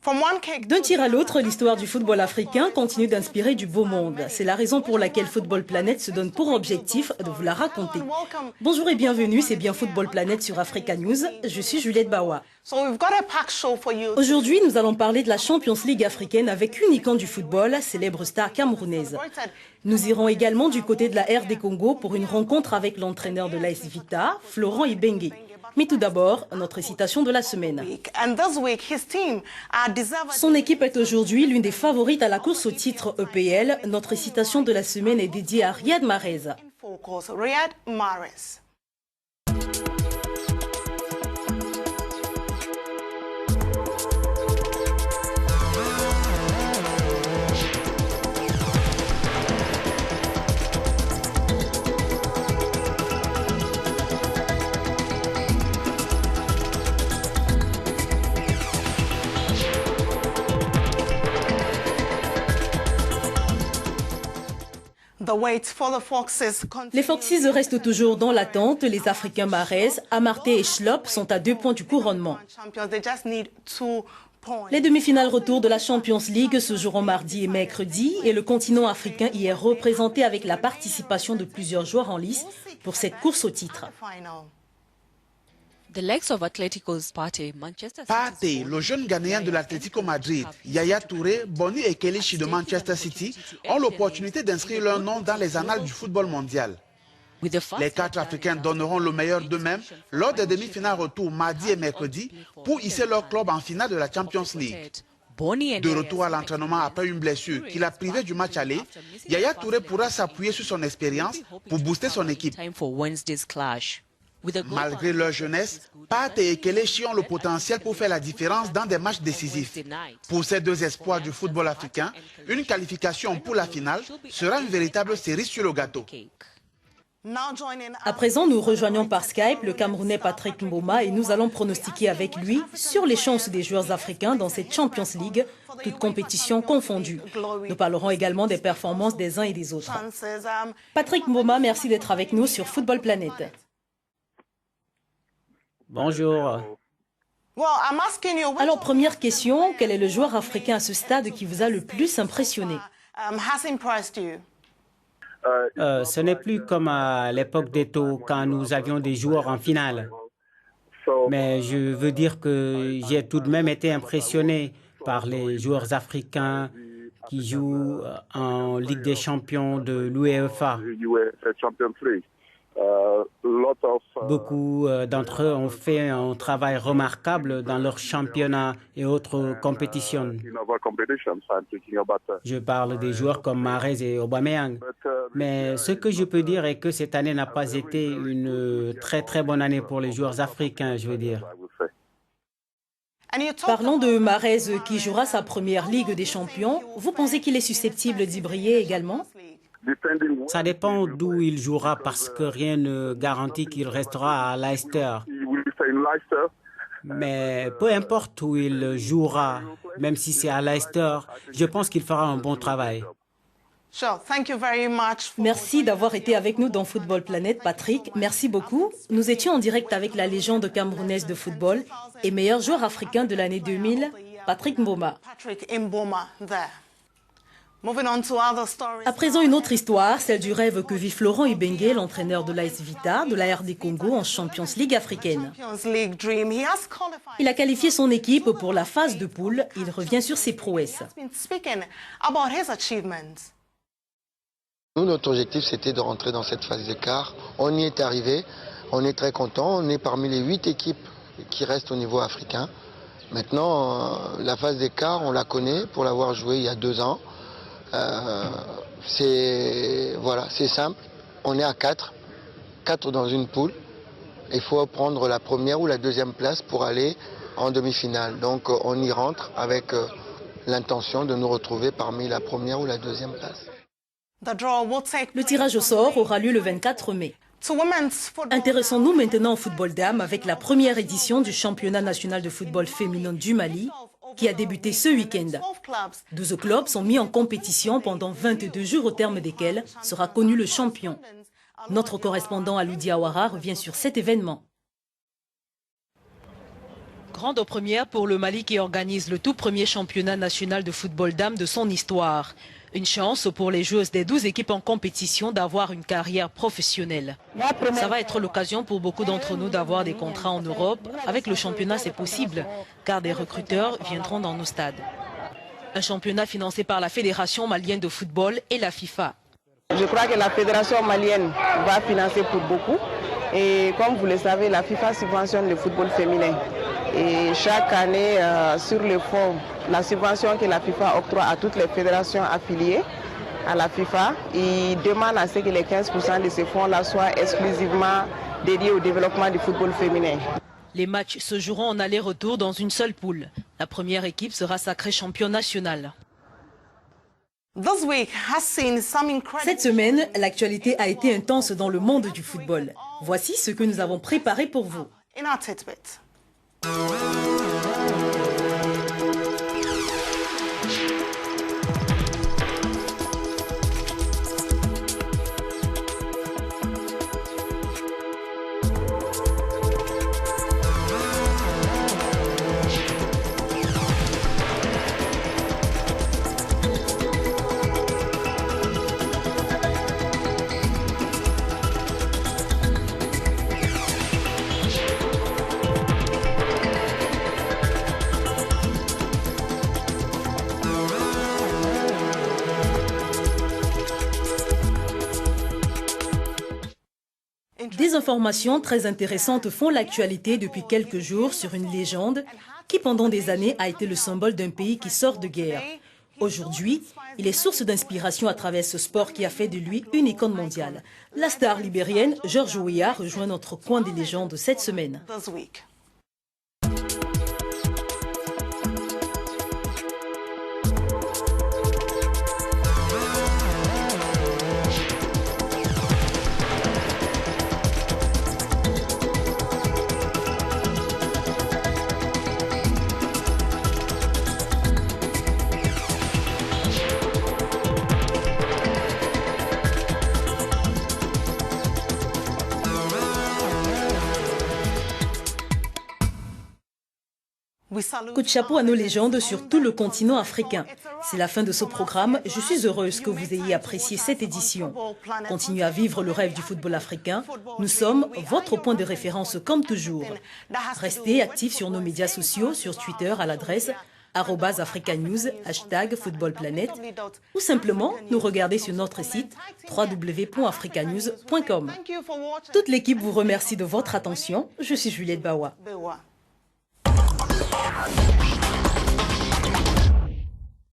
D'un tir à l'autre, l'histoire du football africain continue d'inspirer du beau monde. C'est la raison pour laquelle Football Planet se donne pour objectif de vous la raconter. Bonjour et bienvenue, c'est bien Football Planet sur Africa News. Je suis Juliette Bawa. Aujourd'hui, nous allons parler de la Champions League africaine avec une icône du football, célèbre star camerounaise. Nous irons également du côté de la RD Congo pour une rencontre avec l'entraîneur de l'AS Vita, Florent Ibenge. Mais tout d'abord, notre citation de la semaine. Son équipe est aujourd'hui l'une des favorites à la course au titre EPL. Notre citation de la semaine est dédiée à Riyad Mahrez. Les Foxes restent toujours dans l'attente. Les Africains Mahrez, Amartey et Schlop sont à 2 points du couronnement. Les demi-finales retour de la Champions League se joueront mardi et mercredi et le continent africain y est représenté avec la participation de plusieurs joueurs en lice pour cette course au titre. Partey, le jeune Ghanéen de l'Atlético Madrid, Yaya Touré, Boni et Kelechi de Manchester City ont l'opportunité d'inscrire leur nom dans les annales du football mondial. Les 4 Africains donneront le meilleur d'eux-mêmes lors des demi-finales retour mardi et mercredi pour hisser leur club en finale de la Champions League. De retour à l'entraînement après une blessure qui l'a privé du match aller, Yaya Touré pourra s'appuyer sur son expérience pour booster son équipe. Malgré leur jeunesse, Partey et Kelechi ont le potentiel pour faire la différence dans des matchs décisifs. Pour ces 2 espoirs du football africain, une qualification pour la finale sera une véritable cerise sur le gâteau. À présent, nous rejoignons par Skype le Camerounais Patrick Mboma et nous allons pronostiquer avec lui sur les chances des joueurs africains dans cette Champions League, toutes compétitions confondues. Nous parlerons également des performances des uns et des autres. Patrick Mboma, merci d'être avec nous sur Football Planet. Bonjour. Alors, première question, quel est le joueur africain à ce stade qui vous a le plus impressionné? Ce n'est plus comme à l'époque d'Eto'o quand nous avions des joueurs en finale. Mais je veux dire que j'ai tout de même été impressionné par les joueurs africains qui jouent en Ligue des champions de l'UEFA. Beaucoup d'entre eux ont fait un travail remarquable dans leur championnat et autres compétitions. Je parle des joueurs comme Mahrez et Aubameyang. Mais ce que je peux dire est que cette année n'a pas été une très bonne année pour les joueurs africains, je veux dire. Parlons de Mahrez qui jouera sa première Ligue des champions. Vous pensez qu'il est susceptible d'y briller également? Ça dépend d'où il jouera parce que rien ne garantit qu'il restera à Leicester. Mais peu importe où il jouera, même si c'est à Leicester, je pense qu'il fera un bon travail. Merci d'avoir été avec nous dans Football Planet, Patrick. Merci beaucoup. Nous étions en direct avec la légende camerounaise de football et meilleur joueur africain de l'année 2000, Patrick Mboma. À présent, une autre histoire, celle du rêve que vit Florent Ibenge, l'entraîneur de l'AS Vita, de la RD Congo en Champions League africaine. Il a qualifié son équipe pour la phase de poule. Il revient sur ses prouesses. Nous, notre objectif, c'était de rentrer dans cette phase de quart. On y est arrivé. On est très content. On est parmi les 8 équipes qui restent au niveau africain. Maintenant, la phase des quarts, on la connaît pour l'avoir joué il y a 2 ans. C'est simple, on est à 4 dans une poule. Il faut prendre la première ou la deuxième place pour aller en demi-finale. Donc on y rentre avec l'intention de nous retrouver parmi la première ou la deuxième place. Le tirage au sort aura lieu le 24 mai. Intéressons-nous maintenant au football dames avec la première édition du championnat national de football féminin du Mali qui a débuté ce week-end. 12 clubs sont mis en compétition pendant 22 jours au terme desquels sera connu le champion. Notre correspondant Aloudi Awara revient sur cet événement. grande première pour le Mali qui organise le tout premier championnat national de football dames de son histoire. Une chance pour les joueuses des 12 équipes en compétition d'avoir une carrière professionnelle. Ça va être l'occasion pour beaucoup d'entre nous d'avoir des contrats en Europe. Avec le championnat, c'est possible, car des recruteurs viendront dans nos stades. Un championnat financé par la Fédération malienne de football et la FIFA. Je crois que la Fédération malienne va financer pour beaucoup. Et comme vous le savez, la FIFA subventionne le football féminin. Et chaque année, sur le fonds, la subvention que la FIFA octroie à toutes les fédérations affiliées à la FIFA, il demande à ce que les 15% de ces fonds-là soient exclusivement dédiés au développement du football féminin. Les matchs se joueront en aller-retour dans une seule poule. La première équipe sera sacrée championne nationale. Cette semaine, l'actualité a été intense dans le monde du football. Voici ce que nous avons préparé pour vous. Des informations très intéressantes font l'actualité depuis quelques jours sur une légende qui pendant des années a été le symbole d'un pays qui sort de guerre. Aujourd'hui, il est source d'inspiration à travers ce sport qui a fait de lui une icône mondiale. La star libérienne George Weah rejoint notre coin des légendes cette semaine. Coup de chapeau à nos légendes sur tout le continent africain. C'est la fin de ce programme. Je suis heureuse que vous ayez apprécié cette édition. Continuez à vivre le rêve du football africain. Nous sommes votre point de référence comme toujours. Restez actifs sur nos médias sociaux, sur Twitter à l'adresse @africanews, #footballplanet ou simplement nous regarder sur notre site www.africanews.com. Toute l'équipe vous remercie de votre attention. Je suis Juliette Bawa.